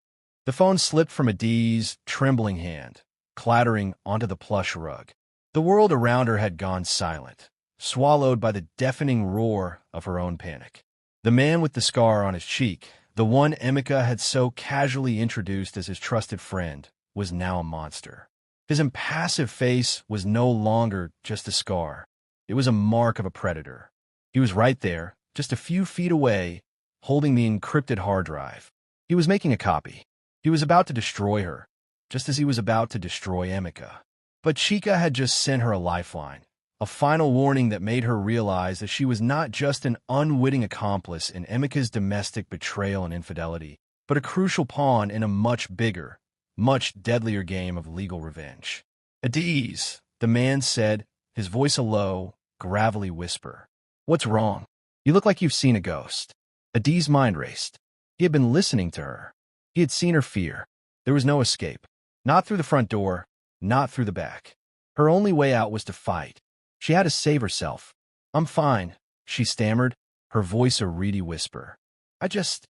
The phone slipped from Adiz's trembling hand, clattering onto the plush rug. The world around her had gone silent, swallowed by the deafening roar of her own panic. The man with the scar on his cheek, the one Emika had so casually introduced as his trusted friend, was now a monster. His impassive face was no longer just a scar. It was a mark of a predator. He was right there, just a few feet away, holding the encrypted hard drive. He was making a copy. He was about to destroy her, just as he was about to destroy Emika. But Chika had just sent her a lifeline, a final warning that made her realize that she was not just an unwitting accomplice in Emika's domestic betrayal and infidelity, but a crucial pawn in a much bigger, much deadlier game of legal revenge. Adiz, the man said, his voice a low, gravelly whisper. What's wrong? You look like you've seen a ghost. Adiz's mind raced. He had been listening to her. He had seen her fear. There was no escape. Not through the front door, not through the back. Her only way out was to fight. She had to save herself. I'm fine, she stammered, her voice a reedy whisper. I just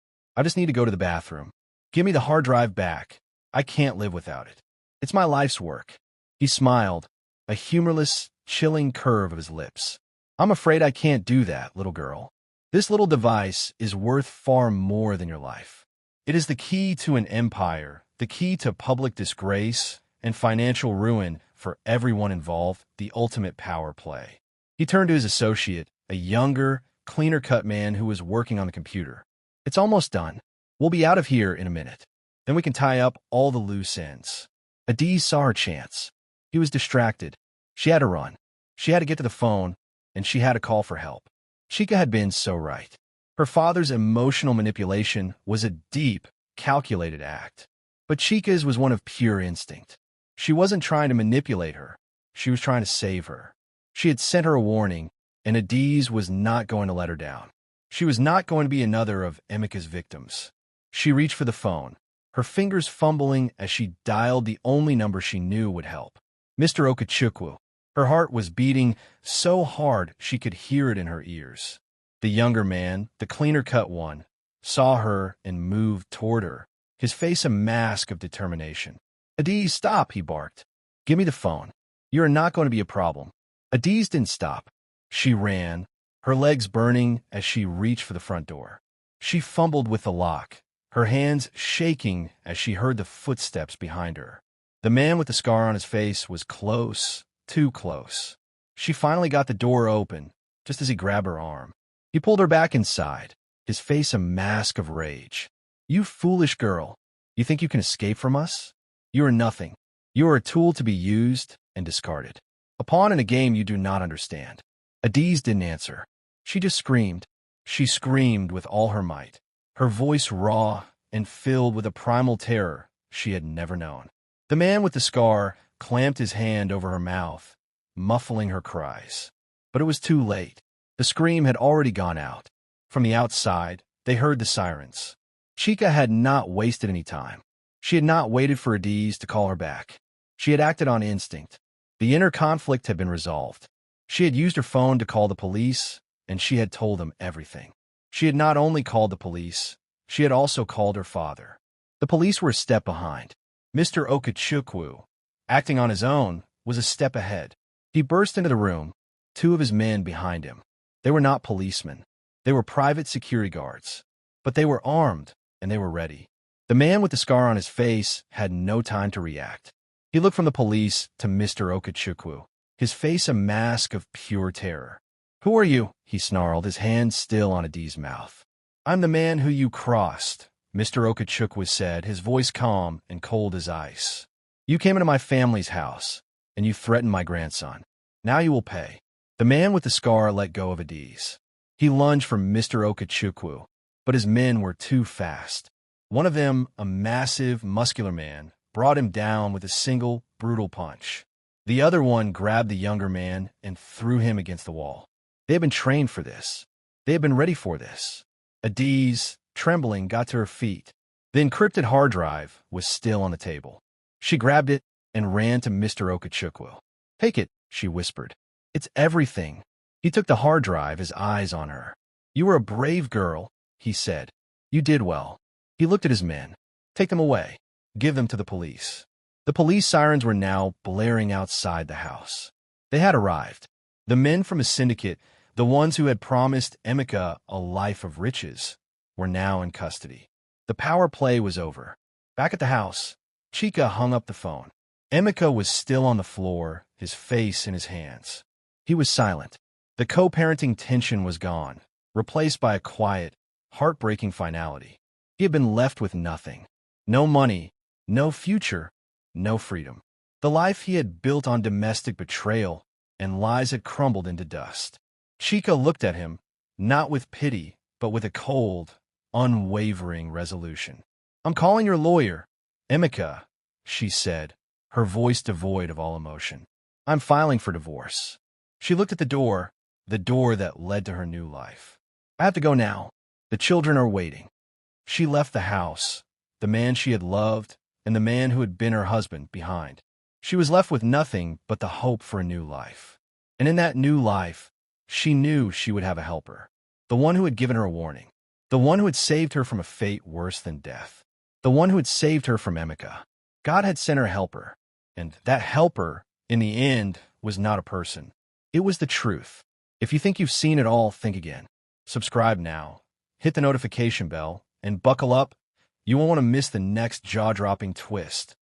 need to go to the bathroom. Give me the hard drive back. I can't live without it. It's my life's work. He smiled, a humorless, chilling curve of his lips. I'm afraid I can't do that, little girl. This little device is worth far more than your life. It is the key to an empire, the key to public disgrace and financial ruin for everyone involved, the ultimate power play. He turned to his associate, a younger, cleaner-cut man who was working on the computer. It's almost done. We'll be out of here in a minute. Then we can tie up all the loose ends. Adiz saw her chance. He was distracted. She had to run. She had to get to the phone, and she had to call for help. Chika had been so right. Her father's emotional manipulation was a deep, calculated act. But Chika's was one of pure instinct. She wasn't trying to manipulate her. She was trying to save her. She had sent her a warning, and Adiz was not going to let her down. She was not going to be another of Emika's victims. She reached for the phone, her fingers fumbling as she dialed the only number she knew would help. Mr. Okachukwu. Her heart was beating so hard she could hear it in her ears. The younger man, the cleaner-cut one, saw her and moved toward her, his face a mask of determination. Adiz, stop, he barked. Give me the phone. You are not going to be a problem. Adiz didn't stop. She ran, her legs burning as she reached for the front door. She fumbled with the lock, her hands shaking as she heard the footsteps behind her. The man with the scar on his face was close, too close. She finally got the door open, just as he grabbed her arm. He pulled her back inside, his face a mask of rage. You foolish girl. You think you can escape from us? You are nothing. You are a tool to be used and discarded. A pawn in a game you do not understand. Adiz didn't answer. She just screamed. She screamed with all her might, her voice raw and filled with a primal terror she had never known. The man with the scar clamped his hand over her mouth, muffling her cries. But it was too late. The scream had already gone out. From the outside, they heard the sirens. Chika had not wasted any time. She had not waited for Adiz to call her back. She had acted on instinct. The inner conflict had been resolved. She had used her phone to call the police, and she had told them everything. She had not only called the police, she had also called her father. The police were a step behind. Mr. Okachukwu, acting on his own, was a step ahead. He burst into the room, two of his men behind him. They were not policemen. They were private security guards. But they were armed, and they were ready. The man with the scar on his face had no time to react. He looked from the police to Mr. Okachukwu, his face a mask of pure terror. Who are you? He snarled, his hand still on Adiz's mouth. I'm the man who you crossed, Mr. Okachukwu said, his voice calm and cold as ice. You came into my family's house, and you threatened my grandson. Now you will pay. The man with the scar let go of Adiz. He lunged for Mr. Okachukwu, but his men were too fast. One of them, a massive, muscular man, brought him down with a single, brutal punch. The other one grabbed the younger man and threw him against the wall. They had been trained for this. They had been ready for this. Adiz, trembling, got to her feet. The encrypted hard drive was still on the table. She grabbed it and ran to Mr. Okachukwu. Take it, she whispered. It's everything. He took the hard drive, his eyes on her. You were a brave girl, he said. You did well. He looked at his men. Take them away. Give them to the police. The police sirens were now blaring outside the house. They had arrived. The men from a syndicate, the ones who had promised Emeka a life of riches, were now in custody. The power play was over. Back at the house, Chika hung up the phone. Emeka was still on the floor, his face in his hands. He was silent. The co-parenting tension was gone, replaced by a quiet, heartbreaking finality. He had been left with nothing. No money, no future, no freedom. The life he had built on domestic betrayal and lies had crumbled into dust. Chika looked at him, not with pity, but with a cold, unwavering resolution. I'm calling your lawyer, Emeka, she said, her voice devoid of all emotion. I'm filing for divorce. She looked at the door that led to her new life. I have to go now. The children are waiting. She left the house, the man she had loved, and the man who had been her husband behind. She was left with nothing but the hope for a new life. And in that new life, she knew she would have a helper. The one who had given her a warning. The one who had saved her from a fate worse than death. The one who had saved her from Emeka. God had sent her a helper. And that helper, in the end, was not a person. It was the truth. If you think you've seen it all, think again. Subscribe now. Hit the notification bell, and buckle up. You won't want to miss the next jaw-dropping twist.